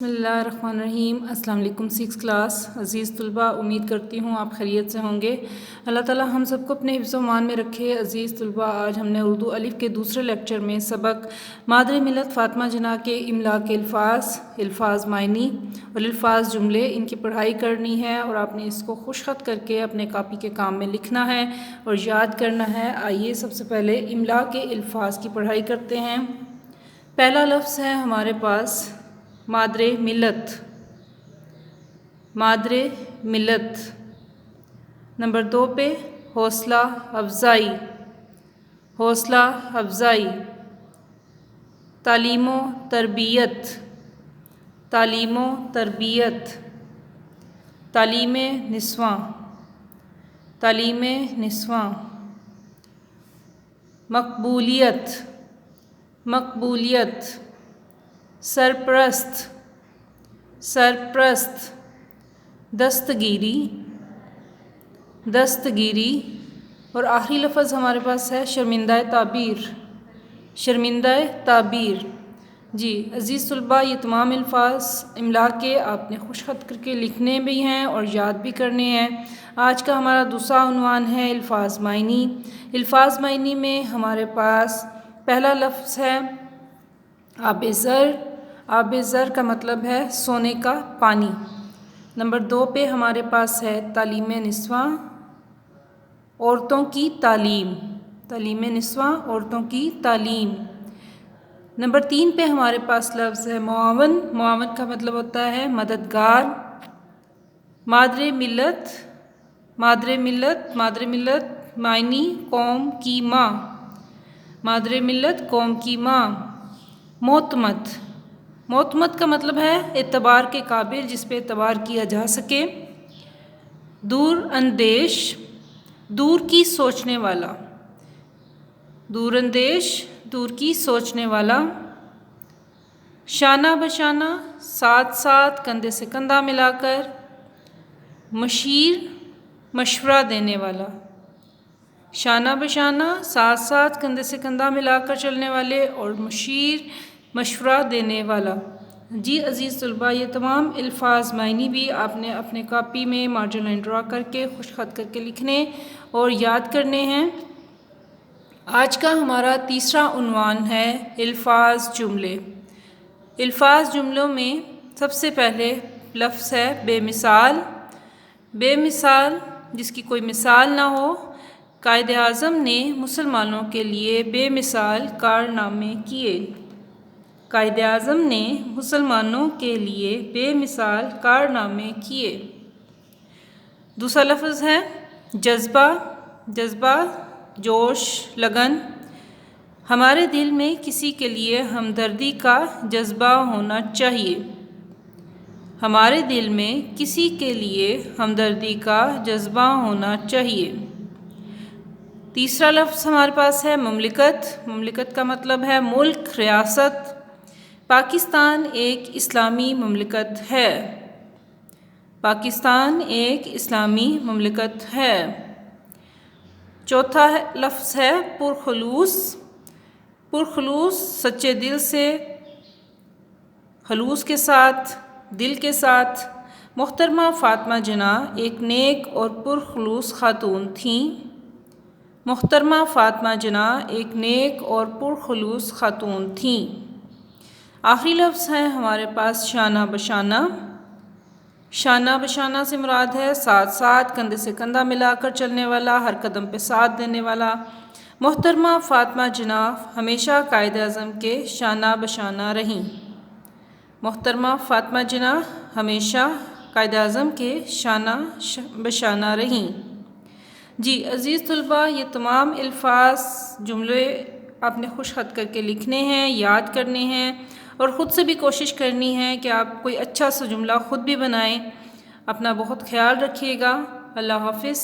بسم اللہ الرحمن الرحیم۔ السلام علیکم 6 کلاس عزیز طلبہ، امید کرتی ہوں آپ خیریت سے ہوں گے۔ اللہ تعالیٰ ہم سب کو اپنے حفظ و امان میں رکھے۔ عزیز طلبہ، آج ہم نے اردو الف کے دوسرے لیکچر میں سبق مادر ملت فاطمہ جناح کے املا کے الفاظ معنی اور الفاظ جملے ان کی پڑھائی کرنی ہے، اور آپ نے اس کو خوش خط کر کے اپنے کاپی کے کام میں لکھنا ہے اور یاد کرنا ہے۔ آئیے سب سے پہلے املا کے الفاظ کی پڑھائی کرتے ہیں۔ پہلا لفظ ہے ہمارے پاس مادر ملت۔ مادر ملت۔ نمبر 2 پہ حوصلہ افزائی۔ حوصلہ افزائی۔ تعلیم و تربیت۔ تعلیم و تربیت۔ تعلیم نسواں۔ تعلیم نسواں۔ مقبولیت۔ مقبولیت۔ سرپرست۔ سرپرست۔ دستگیری۔ دستگیری۔ اور آخری لفظ ہمارے پاس ہے شرمندہ تعبیر۔ شرمندہ تعبیر۔ جی عزیز طلبہ، یہ تمام الفاظ املا کے آپ نے خوش خط کر کے لکھنے بھی ہیں اور یاد بھی کرنے ہیں۔ آج کا ہمارا دوسرا عنوان ہے الفاظ معنی۔ الفاظ معنی میں ہمارے پاس پہلا لفظ ہے آب زر۔ آب زر کا مطلب ہے سونے کا پانی۔ نمبر 2 پہ ہمارے پاس ہے تعلیم نسواں، عورتوں کی تعلیم۔ تعلیم نسواں، عورتوں کی تعلیم۔ نمبر 3 پہ ہمارے پاس لفظ ہے معاون۔ معاون کا مطلب ہوتا ہے مددگار۔ مادر ملت۔ مادر ملت۔ مادر ملت معنی قوم کی ماں۔ مادر ملت قوم کی ماں۔ معتمد۔ معتمد کا مطلب ہے اعتبار کے قابل، جس پہ اعتبار کیا جا سکے۔ دور اندیش۔ دور کی سوچنے والا۔ دور اندیش، دور کی سوچنے والا۔ شانہ بشانہ، ساتھ ساتھ، کندھے سے کندھا ملا کر۔ مشیر، مشورہ دینے والا۔ شانہ بشانہ، ساتھ ساتھ، کندھے سے کندھا ملا کر چلنے والے، اور مشیر، مشورہ دینے والا۔ جی عزیز طلبہ، یہ تمام الفاظ معنی بھی آپ نے اپنے کاپی میں مارجن لائن ڈرا کر کے خوش خط کر کے لکھنے اور یاد کرنے ہیں۔ آج کا ہمارا تیسرا عنوان ہے الفاظ جملے۔ الفاظ جملوں میں سب سے پہلے لفظ ہے بے مثال۔ بے مثال، جس کی کوئی مثال نہ ہو۔ قائد اعظم نے مسلمانوں کے لیے بے مثال کارنامے کیے۔ قائد اعظم نے مسلمانوں کے لیے بے مثال کارنامے کیے۔ دوسرا لفظ ہے جذبہ۔ جذبہ، جوش، لگن۔ ہمارے دل میں کسی کے لیے ہمدردی کا جذبہ ہونا چاہیے۔ ہمارے دل میں کسی کے لیے ہمدردی کا جذبہ ہونا چاہیے۔ تیسرا لفظ ہمارے پاس ہے مملکت۔ مملکت کا مطلب ہے ملک، ریاست۔ پاکستان ایک اسلامی مملکت ہے۔ پاکستان ایک اسلامی مملکت ہے۔ چوتھا لفظ ہے پرخلوص۔ پرخلوص، سچے دل سے، خلوص کے ساتھ، دل کے ساتھ۔ محترمہ فاطمہ جناح ایک نیک اور پرخلوص خاتون تھیں۔ محترمہ فاطمہ جناح ایک نیک اور پرخلوص خاتون تھیں۔ آخری لفظ ہے ہمارے پاس شانہ بشانہ۔ شانہ بشانہ سے مراد ہے ساتھ ساتھ، کندھے سے کندھا ملا کر چلنے والا، ہر قدم پہ ساتھ دینے والا۔ محترمہ فاطمہ جناح ہمیشہ قائد اعظم کے شانہ بشانہ رہیں۔ محترمہ فاطمہ جناح ہمیشہ قائد اعظم کے شانہ بشانہ رہیں۔ جی عزیز طلبہ، یہ تمام الفاظ جملے آپ نے خوش خط کر کے لکھنے ہیں، یاد کرنے ہیں، اور خود سے بھی کوشش کرنی ہے کہ آپ کوئی اچھا سا جملہ خود بھی بنائیں۔ اپنا بہت خیال رکھیے گا۔ اللہ حافظ۔